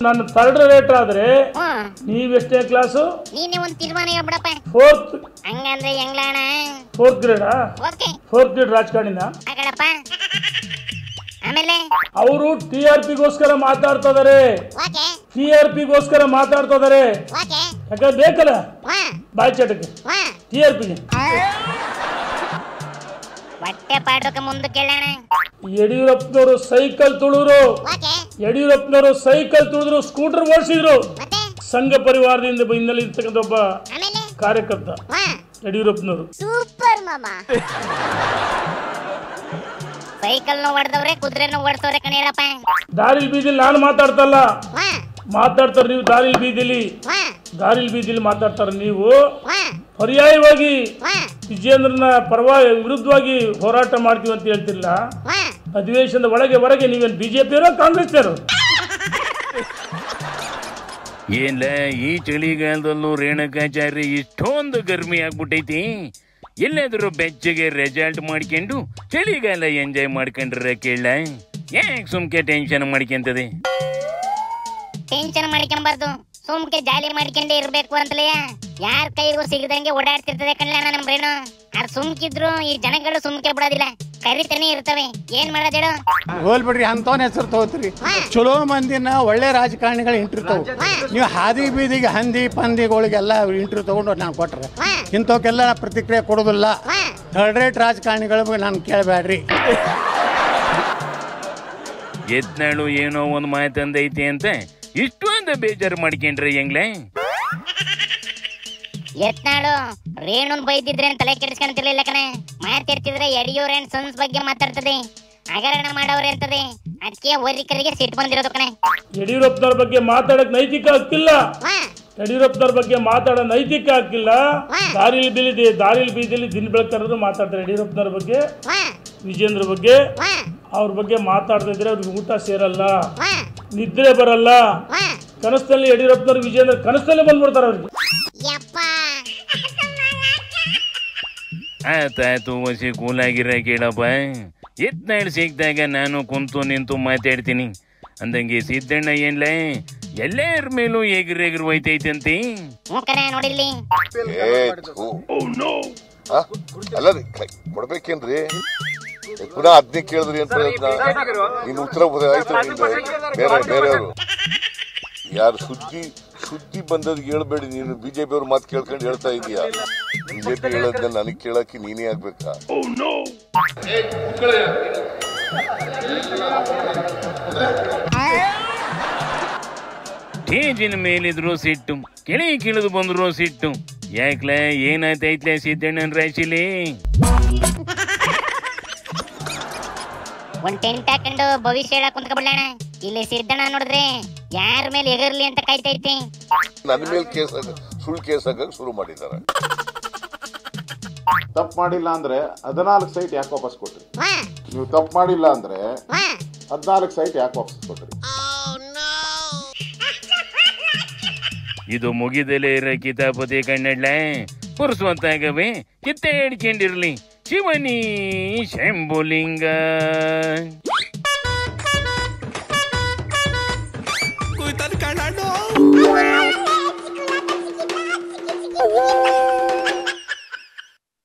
ನಾನು third rate ಆದ್ರೆ ನೀವೆಷ್ಟೇ class? ನೀನೇ ಒಂದು ತೀರ್ಮಾನ ಹೇಳ್ಬಿಡಪ್ಪ. ಫೋರ್ತ್. ಹಂಗಂದ್ರೆ ಹೆಂಗ್ಲಣ್ಣ? ಫೋರ್ತ್ ಗ್ರೇಡಾ? ಓಕೆ. ಫೋರ್ತ್ ಗ್ರೇಡ್ ರಾಜಕಾರಣಿನ? ಆಗಡಪ್ಪ. ಆಮೇಲೆ ಅವರು TRPಗೋಸ್ಕರ ಮಾತಾಡ್ತಾ ಇದಾರೆ. ಓಕೆ. TRPಗೋಸ್ಕರ ಮಾತಾಡ್ತಾ ಇದಾರೆ. ಓಕೆ. ಯಾಕೆ ಬೇಕಲ್ಲ ಬಾಯ್ ಚಟಕ್ಕೆ TRPಗೆ. ಹೊಟ್ಟೆ ಪಾಡೋಕೆ ಮುಂದೆ ಕೇಳೋಣ. ಯಡಿಯೂರಪ್ಪನವರು ಸೈಕಲ್ ತುಳಿದ್ರು. ಯಡಿಯೂರಪ್ಪನವರು ಸೈಕಲ್ ತುಳಿದ್ರು, ಸ್ಕೂಟರ್ ಓಡಿಸಿದ್ರು. ಸಂಘ ಪರಿವಾರದಿಂದ ಹಿನ್ನೆಲೆ ಇರ್ತಕ್ಕಂಥ ಒಬ್ಬ ಕಾರ್ಯಕರ್ತ ಯಡಿಯೂರಪ್ಪನವರು. ಸೂಪರ್ ಮಾಮಾ. ಸೈಕಲ್ ಹೊಡೆದವ್ರೆ, ಕುದುರೆನೂ ಓಡಿಸವ್ರೆ ಕಣ ಹೇಳಪ್ಪ. ದಾರಿಲ್ ಬೀದಿಲಿ ನಾನು ಮಾತಾಡ್ತಲ್ಲ, ಮಾತಾಡ್ತಾರೆ ನೀವು. ದಾರಿಲ್ ಬೀದಿಲಿ ಮಾತಾಡ್ತಾರೆ ನೀವು. ಪರ್ಯಾಯವಾಗಿ ವಿಜೇಂದ್ರನ ವಿರುದ್ಧವಾಗಿ ಹೋರಾಟ ಮಾಡ್ತೀವಿ ಅಂತ ಹೇಳ್ತಿಲ್ಲ. ಅಧಿವೇಶನದ ಒಳಗೆ ಹೊರಗೆ ನೀವೇನು ಬಿಜೆಪಿಯರೋ ಕಾಂಗ್ರೆಸ್ನವರು? ಏನ್ಲ ಈ ಚಳಿಗಾಲದಲ್ಲೂ ರೇಣುಕಾಚಾರ್ಯ ಇಷ್ಟೊಂದು ಗರ್ಮಿ ಆಗ್ಬಿಟ್ಟೈತಿ. ಎಲ್ಲಾದ್ರೂ ಬೆಚ್ಚಗೆ ರೆಸಾಲ್ಟ್ ಮಾಡ್ಕೊಂಡು ಚಳಿಗಾಲ ಎಂಜಾಯ್ ಮಾಡ್ಕೊಂಡ್ರೆ ಕೇಳ. ಯಾಕೆ ಸುಮ್ಕೆ ಟೆನ್ಷನ್ ಮಾಡ್ಕೊಂತದೆ? ಟೆನ್ಷನ್ ಮಾಡ್ಕೊಂಬಾರ್ದು, ಸುಮ್ಕೆ ಜಾಲಿ ಮಾಡ್ಕೊಂಡೇ ಇರ್ಬೇಕು ಅಂತಲೇ. ಯಾರ ಕೈಗೂ ಸಿಗದಂಗೆ ಓಡಾಡ್ತಿರ್ತದೆ ಕಣ್ಣ ನಮ್ ರೇಣು. ಅದು ಸುಮ್ಕಿದ್ರು ಈ ಜನಗಳು ಸುಮ್ಕೆ ಬಿಡೋದಿಲ್ಲ, ಕರಿತಾನೆ ಇರ್ತವೆ. ಏನ್ ಮಾಡೋದೇಳು? ಹೋಲ್ ಬಿಡ್ರಿ, ಅಂತವನ್ ಹೆಸರು ತಗೋತ್ರಿ. ಚಲೋ ಮಂದಿನ ಒಳ್ಳೆ ರಾಜಕಾರಣಿಗಳು ಇಂಟರ್ವ್ಯೂ ತಗೋ. ನೀವು ಹಾದಿ ಬೀದಿಗೆ ಹಂದಿ ಪಂದಿಗಳಿಗೆಲ್ಲ ಇಂಟರ್ವ್ಯೂ ತಗೊಂಡು ನಾನು ಕೊಟ್ರೆ ಇಂಥವಕ್ಕೆಲ್ಲ ಪ್ರತಿಕ್ರಿಯೆ ಕೊಡೋದಿಲ್ಲ. ಥರ್ಡ್ ರೇಟ್ ರಾಜಕಾರಣಿಗಳಿಗೆ ನಾನು ಕೇಳಬೇಡ್ರಿ. ಯತ್ನಾಳು ಏನೋ ಒಂದು ಮಾತಂದೈತಿ ಅಂತ ಇಷ್ಟೊಂದು ಬೇಜಾರು ಮಾಡ್ಕೊಂಡ್ರೆ ಹೆಂಗ್ಲೆ? ಯತ್ನಾಳು ರೇಣುನ್ ಬೈದಿದ್ರೆ ತಲೆ ಕೆಡಿಸ್ಕೊಂತಿರ್ಲಿಲ್ಲ ಕಣೆ. ಮಾತಾಡ್ತಿದ್ರೆ ಯಡಿಯೂರ್ ಅಂಡ್ ಸನ್ಸ್ ಬಗ್ಗೆ ಮಾತಾಡ್ತದೆ, ಹಗರಣ ಮಾಡವ್ರೆ ಅಂತದೆ. ಅದಕ್ಕೆ ವರಿಕರಿಗೆ ಸಿಟ್ಟು ಬಂದಿರೋದು ಕಣೆ. ಯಡಿಯೂರಪ್ಪನವ್ರ ಬಗ್ಗೆ ಮಾತಾಡಕ್ ನೈತಿಕ ಹಕ್ಕಿಲ್ಲ. ಯಡಿಯೂರಪ್ಪನವ್ರ ಬಗ್ಗೆ ಮಾತಾಡೋ ನೈತಿಕ ಹಕ್ಕಿಲ್ಲ. ದಾರಿಲ್ ಬೀದಿಲಿ ದಿನ ಬೆಳಕರದು ಮಾತಾಡ್ತಾರೆ ಯಡಿಯೂರಪ್ಪನವ್ರ ಬಗ್ಗೆ, ವಿಜೇಂದ್ರ ಬಗ್ಗೆ. ಅವ್ರ ಬಗ್ಗೆ ಮಾತಾಡ್ತಾ ಇದ್ರೆ ಅವ್ರಿಗೆ ಊಟ ಸೇರಲ್ಲ, ನಿದ್ರೆ ಬರಲ್ಲ. ಕನಸಲ್ಲಿ ಯಡಿಯೂರಪ್ಪನವ್ರು ವಿಜೇಂದ್ರ ಕನಸಲ್ಲೇ ಬಂದ್ಬಿಡ್ತಾರೆ ಅವ್ರಿಗೆ. ಆಯ್ತಾಯ್ತು, ವಸಿ ಕೂಲಾಗಿರ ಕೇಳಪ್ಪ. ಯತ್ನಾಳ್ ಸಿಕ್ಕಿದಾಗ ನಾನು ಕುಂತು ನಿಂತು ಮಾತಾಡ್ತೀನಿ ಅಂದಂಗೆ ಸಿದ್ದಣ್ಣ ಏನ್ಲ ಎಲ್ಲರ ಮೇಲೂ ಎಗ್ರೆಗ್ರು ಹೋಯ್ತೈತಂತೆ. ನೋಡಿಲ್ಲಿ ಅಲ್ಲ ಕೊಡ್ಬೇಕೇನ್ರಿ? ಪುನಃ ಅದನ್ನೇ ಕೇಳಿದ್ರಿ ಅಂತ ಇನ್ನು ಉತ್ತರ ಆಯ್ತು. ಬೇರೆಯವರು ಯಾರು ಸುದ್ದಿ ಬಂದದ್ ಹೇಳ್ಬೇಡಿ. ನೀನು ಬಿಜೆಪಿ ಅವ್ರ ಮಾತು ಕೇಳ್ಕೊಂಡು ಹೇಳ್ತಾ ಇದೀಯಾ? ಬಿಜೆಪಿ ಹೇಳೋದ್ನ ನನಗೆ ಕೇಳಕ್ಕೆ ನೀನೇ ಆಗ್ಬೇಕಾ? ಸ್ಟೇಜಿನ ಮೇಲಿದ್ರು ಸಿಟ್ಟು, ಕೆಳಗೆ ಬಂದ್ರು ಸಿಟ್ಟು. ಯಾಕ್ಲ ಏನಾಯ್ತೈತ್ಲೆ ಸಿದ್ದಣ್ಣನ ರಾಶಿಲಿ? ಒಂದ್ ಟೆಂಟ್ ಹಾಕೊಂಡು ಭವಿಷ್ಯ ಹೇಳಕ್ ಕುಂತ್ಕೊಬಿಡೋಣ. ಇಲ್ಲಿ ಸಿದ್ದಣ್ಣ ನೋಡಿದ್ರೆ ಯಾರ ಮೇಲೆ ಎಗರ್ಲಿ ಅಂತ ಕಾಯ್ತೈತಿ. ನನ್ನ ಮೇಲೆ ಸುಳ್ಳು ಕೇಸ್ ಹಾಕಕ್ ಶುರು ಮಾಡಿದ್ದಾರೆ. ತಪ್ಪು ಮಾಡಿಲ್ಲ ಅಂದ್ರೆ 14 ಸೈಟ್ ಯಾಕೆ ವಾಪಸ್ ಕೊಟ್ರಿ? ನೀವು ತಪ್ಪು ಮಾಡಿಲ್ಲ ಅಂದ್ರೆ 14 ಸೈಟ್ ಯಾಕೆ ವಾಪಸ್ ಕೊಟ್ರಿ? ಇದು ಮುಗಿದಲೇ ಇರೋ ಕಿತಾಪತಿ ಕಣ್ಣಡ್ಲ ಪುರುಸುವಂತಾಗವೆ ಕಿತ್ತ ಹಿಡ್ಕೊಂಡಿರ್ಲಿ ಶಿವನಿ ಶಂಭುಲಿಂಗ.